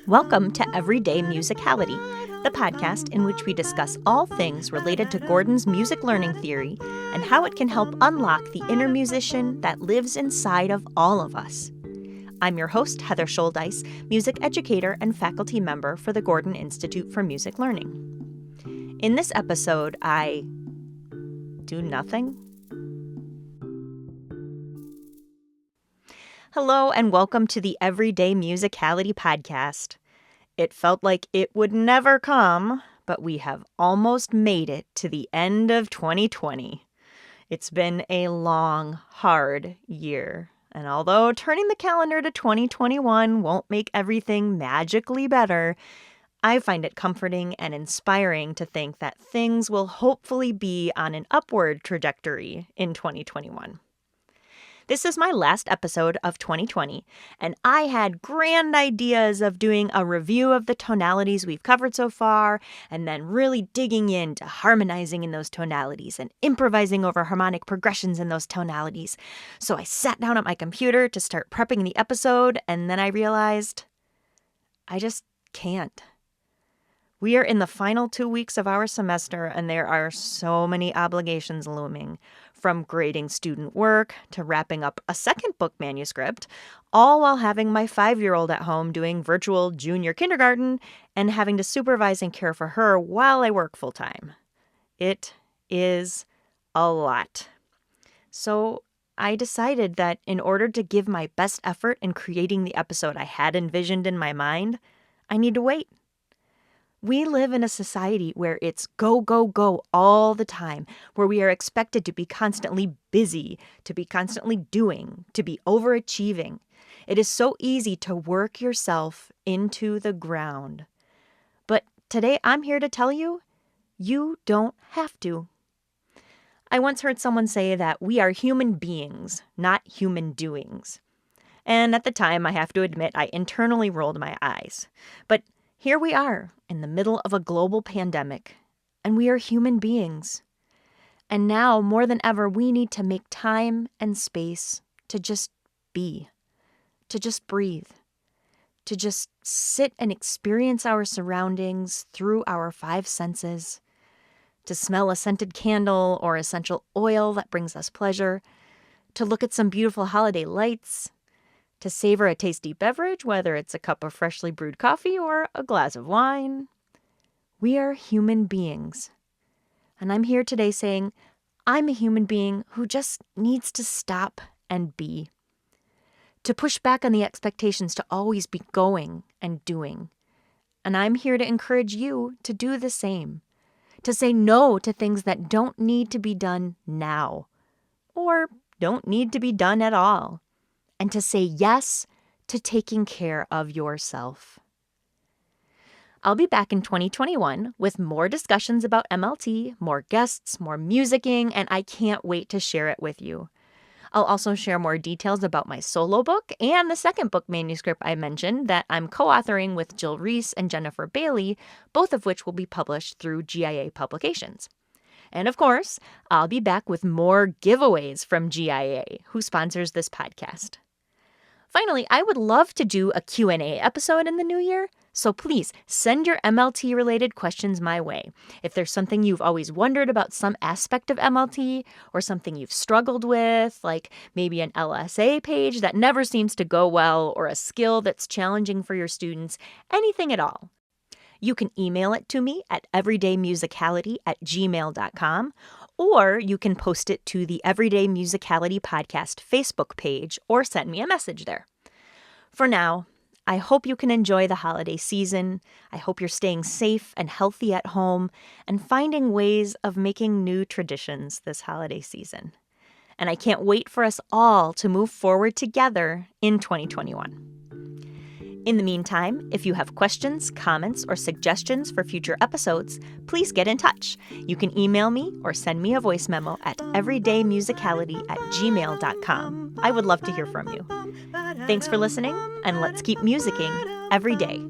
Welcome to Everyday Musicality, the podcast in which we discuss all things related to Gordon's music learning theory and how it can help unlock the inner musician that lives inside of all of us. I'm your host, Heather Shouldice, music educator and faculty member for the Gordon Institute for Music Learning. In this episode, I do nothing. Hello and welcome to the Everyday Musicality podcast. It felt like it would never come, but we have almost made it to the end of 2020. It's been a long, hard year. And although turning the calendar to 2021 won't make everything magically better, I find it comforting and inspiring to think that things will hopefully be on an upward trajectory in 2021. This is my last episode of 2020, and I had grand ideas of doing a review of the tonalities we've covered so far, and then really digging into harmonizing in those tonalities and improvising over harmonic progressions in those tonalities. So I sat down at my computer to start prepping the episode, and then I realized I just can't. We are in the final 2 weeks of our semester, and there are so many obligations looming, from grading student work to wrapping up a second book manuscript, all while having my 5-year-old at home doing virtual junior kindergarten and having to supervise and care for her while I work full-time. It is a lot. So I decided that in order to give my best effort in creating the episode I had envisioned in my mind, I need to wait. We live in a society where it's go, go, go all the time, where we are expected to be constantly busy, to be constantly doing, to be overachieving. It is so easy to work yourself into the ground. But today I'm here to tell you, you don't have to. I once heard someone say that we are human beings, not human doings. And at the time, I have to admit, I internally rolled my eyes. But here we are in the middle of a global pandemic, and we are human beings. And now, more than ever, we need to make time and space to just be, to just breathe, to just sit and experience our surroundings through our 5 senses, to smell a scented candle or essential oil that brings us pleasure, to look at some beautiful holiday lights, to savor a tasty beverage, whether it's a cup of freshly brewed coffee or a glass of wine. We are human beings. And I'm here today saying, I'm a human being who just needs to stop and be. To push back on the expectations to always be going and doing. And I'm here to encourage you to do the same. To say no to things that don't need to be done now. Or don't need to be done at all. And to say yes to taking care of yourself. I'll be back in 2021 with more discussions about MLT, more guests, more musicking, and I can't wait to share it with you. I'll also share more details about my solo book and the second book manuscript I mentioned that I'm co-authoring with Jill Reese and Jennifer Bailey, both of which will be published through GIA Publications. And of course, I'll be back with more giveaways from GIA, who sponsors this podcast. Finally, I would love to do a Q&A episode in the new year, so please send your MLT-related questions my way. If there's something you've always wondered about some aspect of MLT, or something you've struggled with, like maybe an LSA page that never seems to go well, or a skill that's challenging for your students, anything at all, you can email it to me at everydaymusicality@gmail.com, or you can post it to the Everyday Musicality Podcast Facebook page or send me a message there. For now, I hope you can enjoy the holiday season. I hope you're staying safe and healthy at home and finding ways of making new traditions this holiday season. And I can't wait for us all to move forward together in 2021. In the meantime, if you have questions, comments, or suggestions for future episodes, please get in touch. You can email me or send me a voice memo at everydaymusicality@gmail.com. I would love to hear from you. Thanks for listening, and let's keep musicking every day.